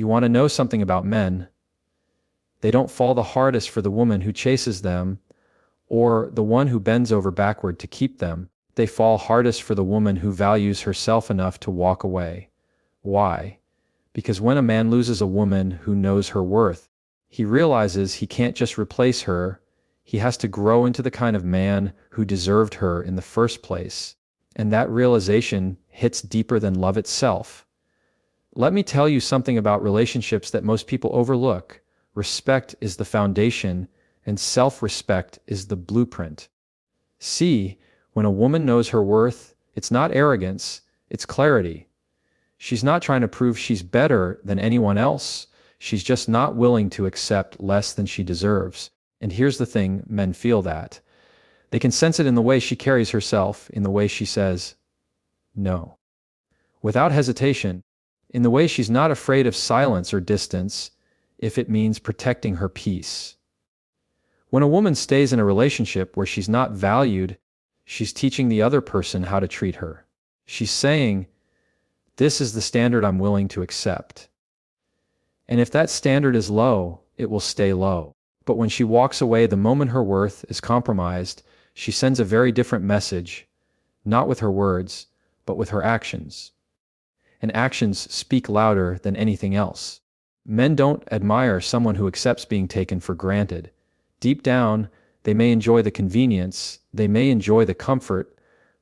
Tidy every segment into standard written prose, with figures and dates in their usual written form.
You want to know something about men? They don't fall the hardest for the woman who chases them or the one who bends over backward to keep them. They fall hardest for the woman who values herself enough to walk away. Why? Because when a man loses a woman who knows her worth, he realizes he can't just replace her, he has to grow into the kind of man who deserved her in the first place. And that realization hits deeper than love itself. Let me tell you something about relationships that most people overlook. Respect is the foundation, and self-respect is the blueprint. See, when a woman knows her worth, it's not arrogance, it's clarity. She's not trying to prove she's better than anyone else. She's just not willing to accept less than she deserves. And here's the thing, men feel that. They can sense it in the way she carries herself, in the way she says no, without hesitation, in the way she's not afraid of silence or distance, if it means protecting her peace. When a woman stays in a relationship where she's not valued, she's teaching the other person how to treat her. She's saying, this is the standard I'm willing to accept. And if that standard is low, it will stay low. But when she walks away the moment her worth is compromised, she sends a very different message, not with her words, but with her actions. And actions speak louder than anything else. Men don't admire someone who accepts being taken for granted. Deep down, they may enjoy the convenience, they may enjoy the comfort,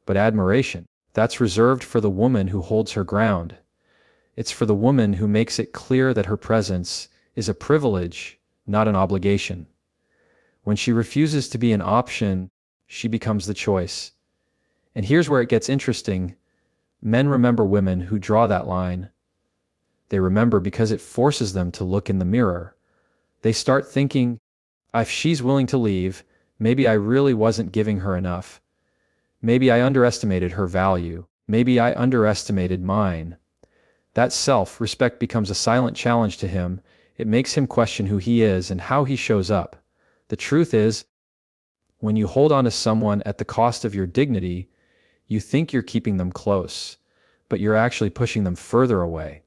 but admiration, that's reserved for the woman who holds her ground. It's for the woman who makes it clear that her presence is a privilege, not an obligation. When she refuses to be an option, she becomes the choice. And here's where it gets interesting. Men remember women who draw that line. They remember because it forces them to look in the mirror. They start thinking, if she's willing to leave, maybe I really wasn't giving her enough. Maybe I underestimated her value. Maybe I underestimated mine. That self-respect becomes a silent challenge to him. It makes him question who he is and how he shows up. The truth is, when you hold on to someone at the cost of your dignity, you think you're keeping them close, but you're actually pushing them further away.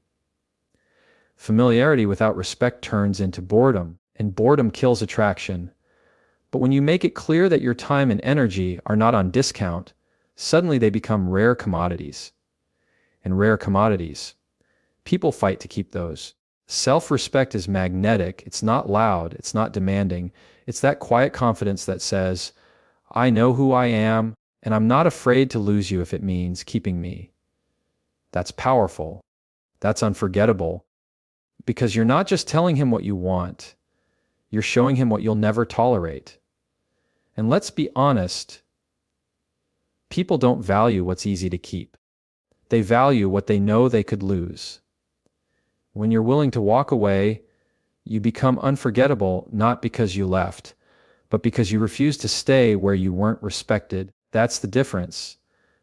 Familiarity without respect turns into boredom, and boredom kills attraction. But when you make it clear that your time and energy are not on discount, suddenly they become rare commodities. And rare commodities, people fight to keep those. Self-respect is magnetic. It's not loud. It's not demanding. It's that quiet confidence that says, I know who I am, and I'm not afraid to lose you if it means keeping me. That's powerful. That's unforgettable. Because you're not just telling him what you want. You're showing him what you'll never tolerate. And let's be honest, people don't value what's easy to keep. They value what they know they could lose. When you're willing to walk away, you become unforgettable not because you left, but because you refuse to stay where you weren't respected. That's the difference.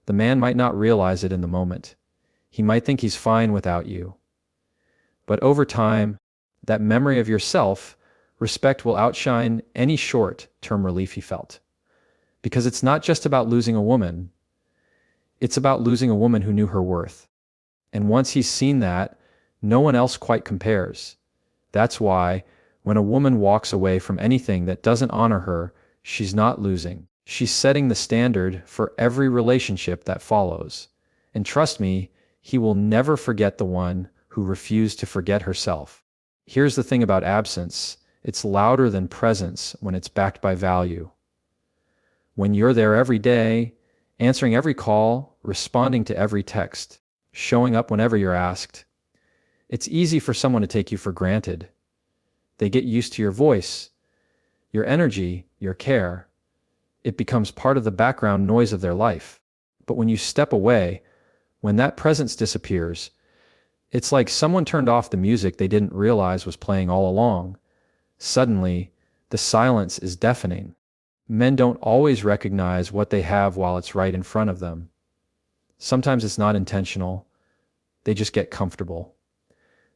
The man might not realize it in the moment. He might think he's fine without you. But over time, that memory of yourself, respect will outshine any short-term relief he felt. Because it's not just about losing a woman. It's about losing a woman who knew her worth. And once he's seen that, no one else quite compares. That's why, when a woman walks away from anything that doesn't honor her, she's not losing. She's setting the standard for every relationship that follows. And trust me, he will never forget the one who refused to forget herself. Here's the thing about absence. It's louder than presence when it's backed by value. When you're there every day, answering every call, responding to every text, showing up whenever you're asked, it's easy for someone to take you for granted. They get used to your voice, your energy, your care. It becomes part of the background noise of their life. But when you step away, when that presence disappears, it's like someone turned off the music they didn't realize was playing all along. Suddenly, the silence is deafening. Men don't always recognize what they have while it's right in front of them. Sometimes it's not intentional. They just get comfortable.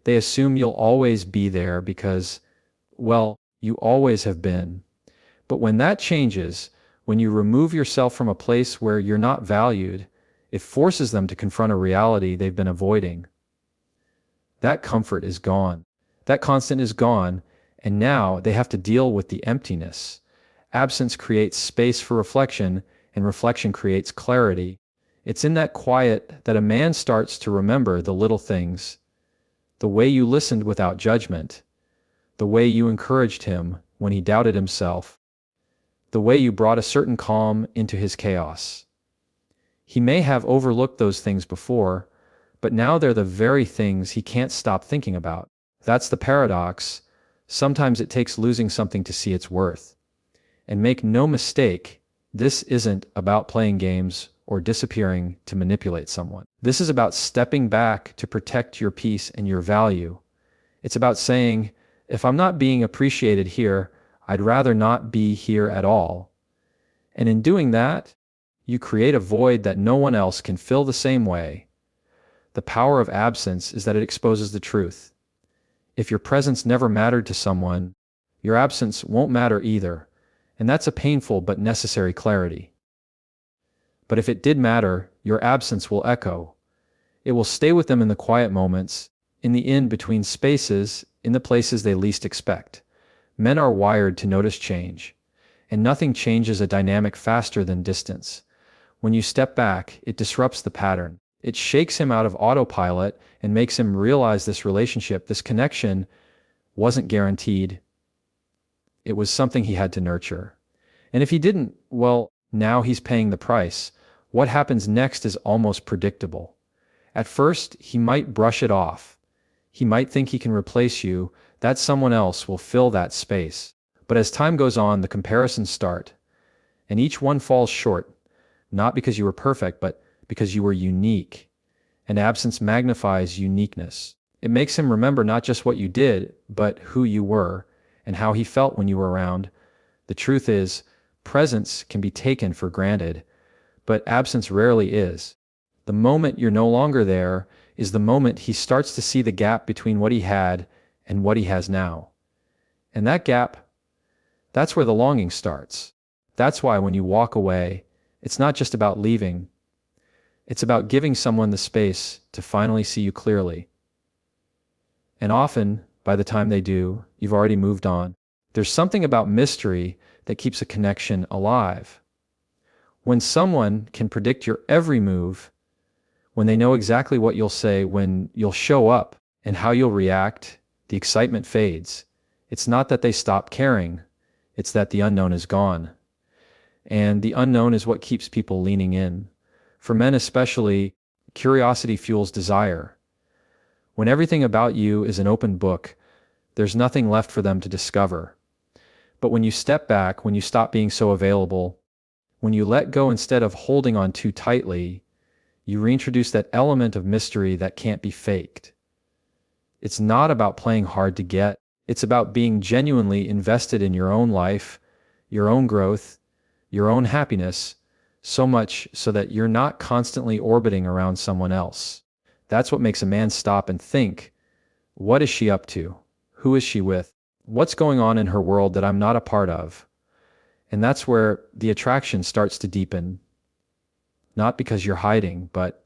They assume you'll always be there because, well, you always have been. But when that changes, when you remove yourself from a place where you're not valued, it forces them to confront a reality they've been avoiding. That comfort is gone. That constant is gone, and now they have to deal with the emptiness. Absence creates space for reflection, and reflection creates clarity. It's in that quiet that a man starts to remember the little things. The way you listened without judgment. The way you encouraged him when he doubted himself. The way you brought a certain calm into his chaos. He may have overlooked those things before, but now they're the very things he can't stop thinking about. That's the paradox. Sometimes it takes losing something to see its worth. And make no mistake, this isn't about playing games or disappearing to manipulate someone. This is about stepping back to protect your peace and your value. It's about saying, if I'm not being appreciated here, I'd rather not be here at all. And in doing that, you create a void that no one else can fill the same way. The power of absence is that it exposes the truth. If your presence never mattered to someone, your absence won't matter either, and that's a painful but necessary clarity. But if it did matter, your absence will echo. It will stay with them in the quiet moments, in the in-between spaces, in the places they least expect. Men are wired to notice change, and nothing changes a dynamic faster than distance. When you step back, it disrupts the pattern. It shakes him out of autopilot and makes him realize this relationship, this connection, wasn't guaranteed. It was something he had to nurture. And if he didn't, well, now he's paying the price. What happens next is almost predictable. At first, he might brush it off. He might think he can replace you, that someone else will fill that space. But as time goes on, the comparisons start, and each one falls short. Not because you were perfect, but because you were unique. And absence magnifies uniqueness. It makes him remember not just what you did, but who you were, and how he felt when you were around. The truth is, presence can be taken for granted, but absence rarely is. The moment you're no longer there is the moment he starts to see the gap between what he had and what he has now. And that gap, that's where the longing starts. That's why when you walk away, it's not just about leaving. It's about giving someone the space to finally see you clearly. And often, by the time they do, you've already moved on. There's something about mystery that keeps a connection alive. When someone can predict your every move, when they know exactly what you'll say, when you'll show up, and how you'll react, the excitement fades. It's not that they stop caring, it's that the unknown is gone. And the unknown is what keeps people leaning in. For men especially, curiosity fuels desire. When everything about you is an open book, there's nothing left for them to discover. But when you step back, when you stop being so available, when you let go instead of holding on too tightly, you reintroduce that element of mystery that can't be faked. It's not about playing hard to get. It's about being genuinely invested in your own life, your own growth, your own happiness, so much so that you're not constantly orbiting around someone else. That's what makes a man stop and think, what is she up to? Who is she with? What's going on in her world that I'm not a part of? And that's where the attraction starts to deepen. Not because you're hiding, but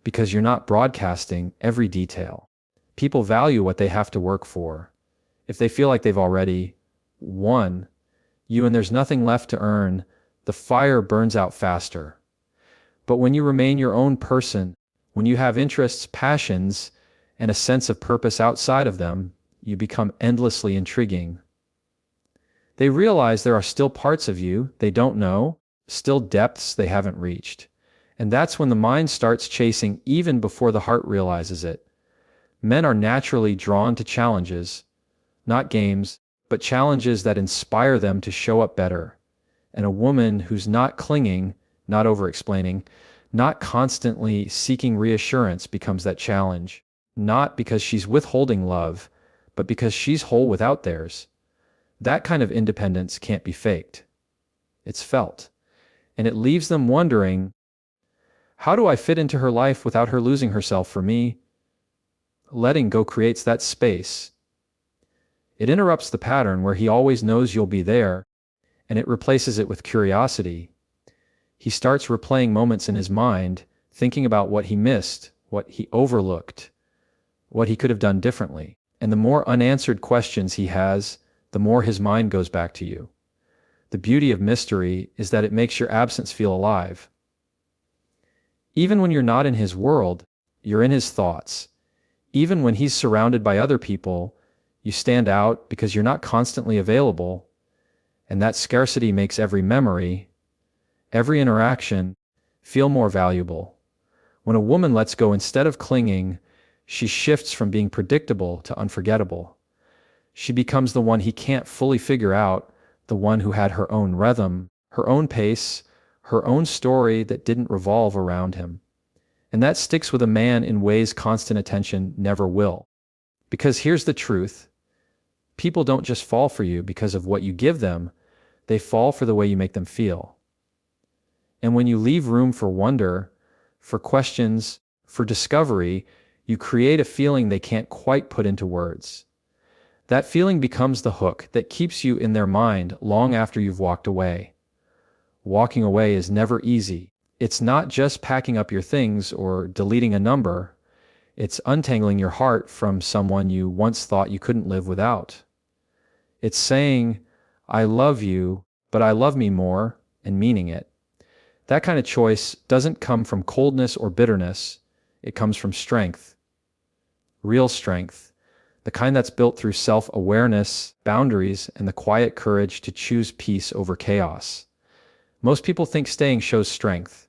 because you're not broadcasting every detail. People value what they have to work for. If they feel like they've already won you and there's nothing left to earn, the fire burns out faster. But when you remain your own person, when you have interests, passions, and a sense of purpose outside of them, you become endlessly intriguing. They realize there are still parts of you they don't know, still depths they haven't reached. And that's when the mind starts chasing even before the heart realizes it. Men are naturally drawn to challenges, not games, but challenges that inspire them to show up better. And a woman who's not clinging, not over-explaining, not constantly seeking reassurance becomes that challenge. Not because she's withholding love, but because she's whole without theirs. That kind of independence can't be faked. It's felt. And it leaves them wondering, how do I fit into her life without her losing herself for me? Letting go creates that space. It interrupts the pattern where he always knows you'll be there, and it replaces it with curiosity. He starts replaying moments in his mind, thinking about what he missed, what he overlooked, what he could have done differently. And the more unanswered questions he has, the more his mind goes back to you. The beauty of mystery is that it makes your absence feel alive. Even when you're not in his world, you're in his thoughts. Even when he's surrounded by other people, you stand out because you're not constantly available, and that scarcity makes every memory, every interaction, feel more valuable. When a woman lets go instead of clinging, she shifts from being predictable to unforgettable. She becomes the one he can't fully figure out, the one who had her own rhythm, her own pace, her own story that didn't revolve around him. And that sticks with a man in ways constant attention never will. Because here's the truth. People don't just fall for you because of what you give them, they fall for the way you make them feel. And when you leave room for wonder, for questions, for discovery, you create a feeling they can't quite put into words. That feeling becomes the hook that keeps you in their mind long after you've walked away. Walking away is never easy. It's not just packing up your things or deleting a number. It's untangling your heart from someone you once thought you couldn't live without. It's saying, I love you, but I love me more, and meaning it. That kind of choice doesn't come from coldness or bitterness. It comes from strength. Real strength. The kind that's built through self-awareness, boundaries, and the quiet courage to choose peace over chaos. Most people think staying shows strength.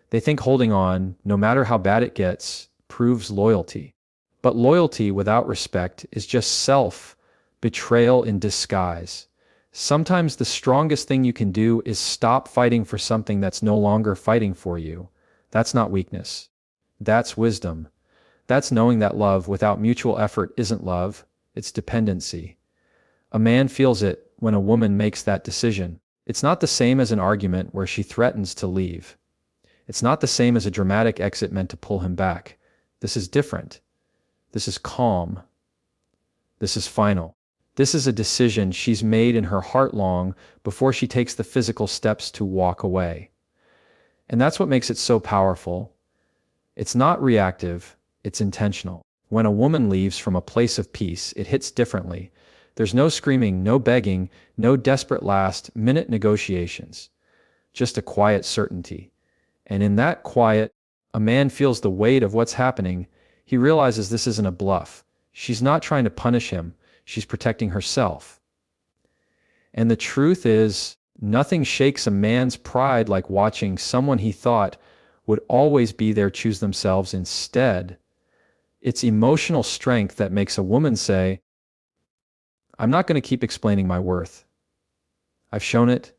They think holding on, no matter how bad it gets, proves loyalty. But loyalty without respect is just self-betrayal in disguise. Sometimes the strongest thing you can do is stop fighting for something that's no longer fighting for you. That's not weakness. That's wisdom. That's knowing that love without mutual effort isn't love, it's dependency. A man feels it when a woman makes that decision. It's not the same as an argument where she threatens to leave. It's not the same as a dramatic exit meant to pull him back. This is different. This is calm. This is final. This is a decision she's made in her heart long before she takes the physical steps to walk away. And that's what makes it so powerful. It's not reactive. It's intentional. When a woman leaves from a place of peace, it hits differently. There's no screaming, no begging, no desperate last-minute negotiations. Just a quiet certainty. And in that quiet, a man feels the weight of what's happening. He realizes this isn't a bluff. She's not trying to punish him. She's protecting herself. And the truth is, nothing shakes a man's pride like watching someone he thought would always be there choose themselves instead. It's emotional strength that makes a woman say, I'm not going to keep explaining my worth. I've shown it,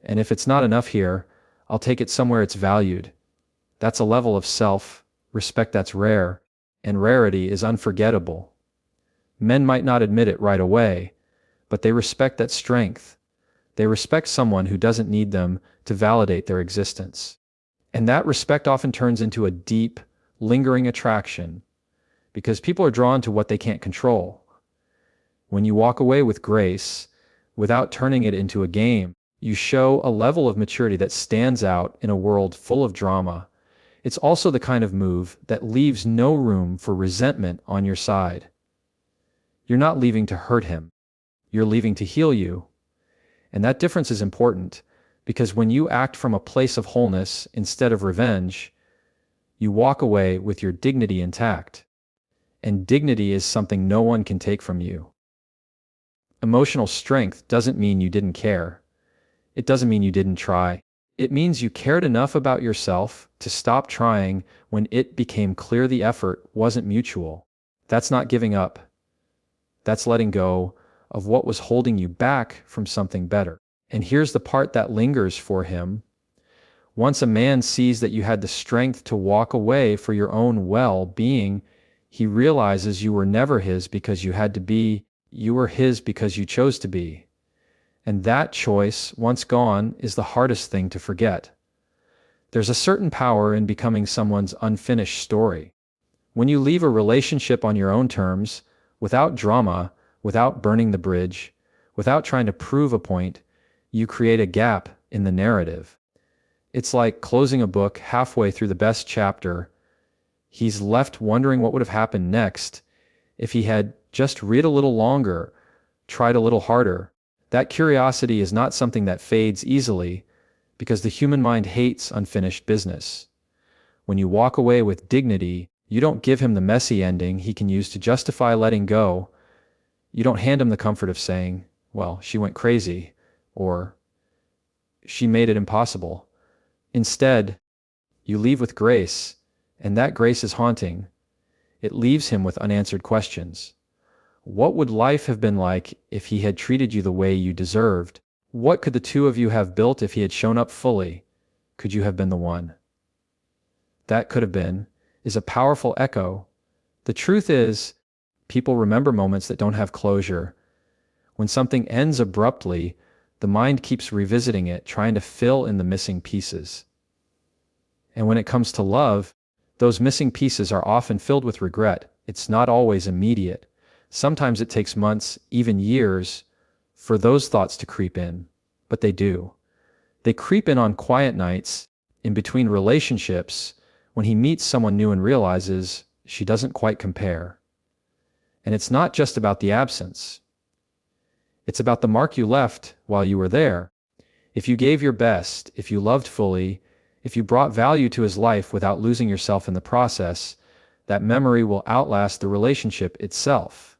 and if it's not enough here, I'll take it somewhere it's valued. That's a level of self-respect that's rare, and rarity is unforgettable. Men might not admit it right away, but they respect that strength. They respect someone who doesn't need them to validate their existence. And that respect often turns into a deep, lingering attraction, because people are drawn to what they can't control. When you walk away with grace, without turning it into a game, you show a level of maturity that stands out in a world full of drama. It's also the kind of move that leaves no room for resentment on your side. You're not leaving to hurt him. You're leaving to heal you. And that difference is important, because when you act from a place of wholeness instead of revenge, you walk away with your dignity intact. And dignity is something no one can take from you. Emotional strength doesn't mean you didn't care. It doesn't mean you didn't try. It means you cared enough about yourself to stop trying when it became clear the effort wasn't mutual. That's not giving up. That's letting go of what was holding you back from something better. And here's the part that lingers for him. Once a man sees that you had the strength to walk away for your own well-being, he realizes you were never his because you had to be, you were his because you chose to be. And that choice, once gone, is the hardest thing to forget. There's a certain power in becoming someone's unfinished story. When you leave a relationship on your own terms, without drama, without burning the bridge, without trying to prove a point, you create a gap in the narrative. It's like closing a book halfway through the best chapter. He's left wondering what would have happened next if he had just read a little longer, tried a little harder. That curiosity is not something that fades easily, because the human mind hates unfinished business. When you walk away with dignity, you don't give him the messy ending he can use to justify letting go. You don't hand him the comfort of saying, well, she went crazy, or she made it impossible. Instead, you leave with grace, and that grace is haunting. It leaves him with unanswered questions. What would life have been like if he had treated you the way you deserved? What could the two of you have built if he had shown up fully? Could you have been the one? That could have been is a powerful echo. The truth is, people remember moments that don't have closure. When something ends abruptly, the mind keeps revisiting it, trying to fill in the missing pieces. And when it comes to love, those missing pieces are often filled with regret. It's not always immediate. Sometimes it takes months, even years, for those thoughts to creep in. But they do. They creep in on quiet nights, in between relationships, when he meets someone new and realizes she doesn't quite compare. And it's not just about the absence. It's about the mark you left while you were there. If you gave your best, if you loved fully, if you brought value to his life without losing yourself in the process, that memory will outlast the relationship itself.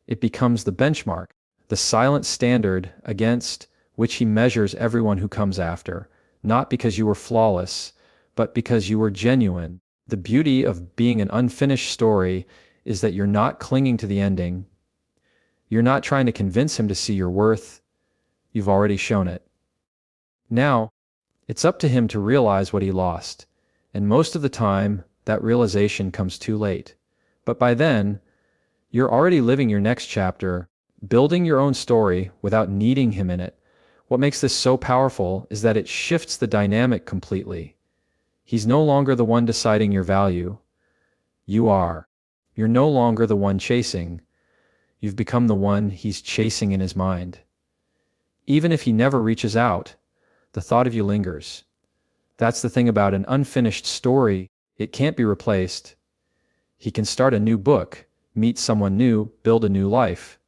It becomes the benchmark, the silent standard against which he measures everyone who comes after, not because you were flawless, but because you were genuine. The beauty of being an unfinished story is that you're not clinging to the ending. You're not trying to convince him to see your worth. You've already shown it. Now, it's up to him to realize what he lost, and most of the time, that realization comes too late. But by then, you're already living your next chapter, building your own story without needing him in it. What makes this so powerful is that it shifts the dynamic completely. He's no longer the one deciding your value. You are. You're no longer the one chasing. You've become the one he's chasing in his mind. Even if he never reaches out, the thought of you lingers. That's the thing about an unfinished story. It can't be replaced. He can start a new book, meet someone new, build a new life.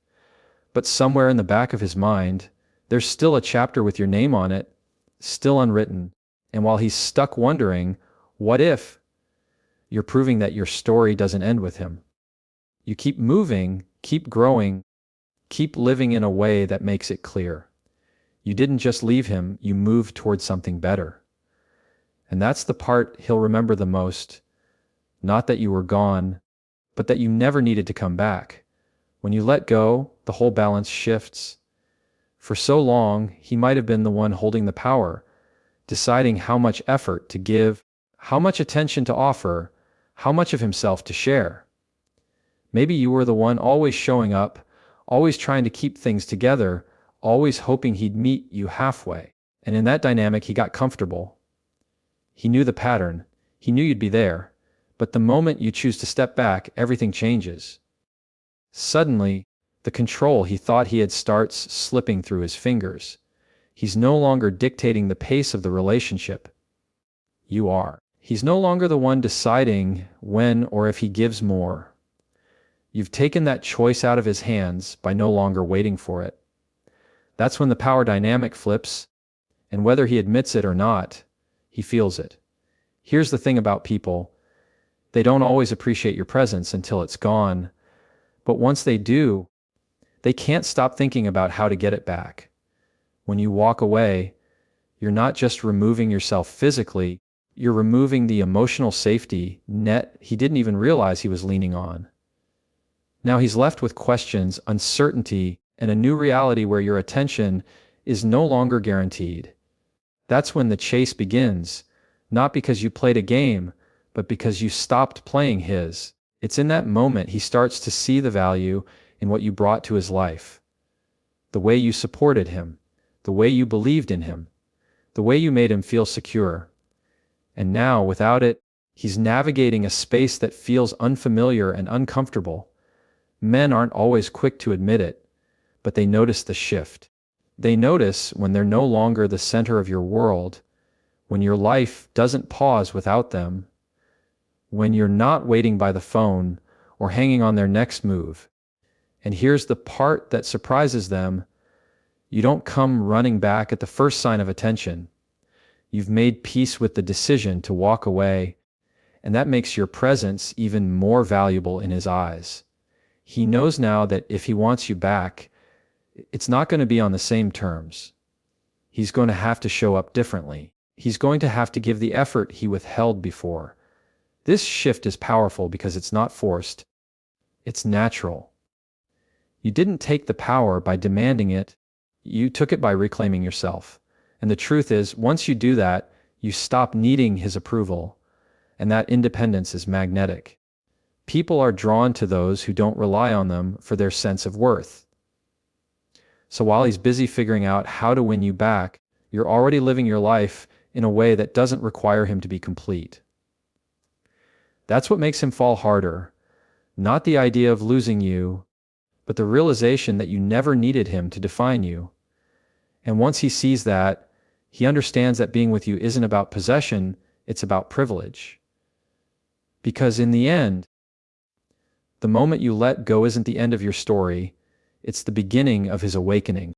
But somewhere in the back of his mind, there's still a chapter with your name on it, still unwritten. And while he's stuck wondering, what if, you're proving that your story doesn't end with him. You keep moving, keep growing, keep living in a way that makes it clear. You didn't just leave him, you moved towards something better. And that's the part he'll remember the most. Not that you were gone, but that you never needed to come back. When you let go, the whole balance shifts. For so long, he might have been the one holding the power, deciding how much effort to give, how much attention to offer, how much of himself to share. Maybe you were the one always showing up, always trying to keep things together, always hoping he'd meet you halfway. And in that dynamic, he got comfortable. He knew the pattern. He knew you'd be there. But the moment you choose to step back, everything changes. Suddenly, the control he thought he had starts slipping through his fingers. He's no longer dictating the pace of the relationship. You are. He's no longer the one deciding when or if he gives more. You've taken that choice out of his hands by no longer waiting for it. That's when the power dynamic flips, and whether he admits it or not, he feels it. Here's the thing about people. They don't always appreciate your presence until it's gone. But once they do, they can't stop thinking about how to get it back. When you walk away, you're not just removing yourself physically, you're removing the emotional safety net he didn't even realize he was leaning on. Now he's left with questions, uncertainty, and a new reality where your attention is no longer guaranteed. That's when the chase begins, not because you played a game, but because you stopped playing his. It's in that moment he starts to see the value in what you brought to his life. The way you supported him, the way you believed in him, the way you made him feel secure. And now, without it, he's navigating a space that feels unfamiliar and uncomfortable. Men aren't always quick to admit it, but they notice the shift. They notice when they're no longer the center of your world, when your life doesn't pause without them, when you're not waiting by the phone or hanging on their next move. And here's the part that surprises them. You don't come running back at the first sign of attention. You've made peace with the decision to walk away, and that makes your presence even more valuable in his eyes. He knows now that if he wants you back, it's not going to be on the same terms. He's going to have to show up differently. He's going to have to give the effort he withheld before. This shift is powerful because it's not forced. It's natural. You didn't take the power by demanding it. You took it by reclaiming yourself. And the truth is, once you do that, you stop needing his approval, and that independence is magnetic. People are drawn to those who don't rely on them for their sense of worth. So while he's busy figuring out how to win you back, you're already living your life in a way that doesn't require him to be complete. That's what makes him fall harder. Not the idea of losing you, but the realization that you never needed him to define you. And once he sees that, he understands that being with you isn't about possession, it's about privilege. Because in the end, the moment you let go isn't the end of your story, it's the beginning of his awakening.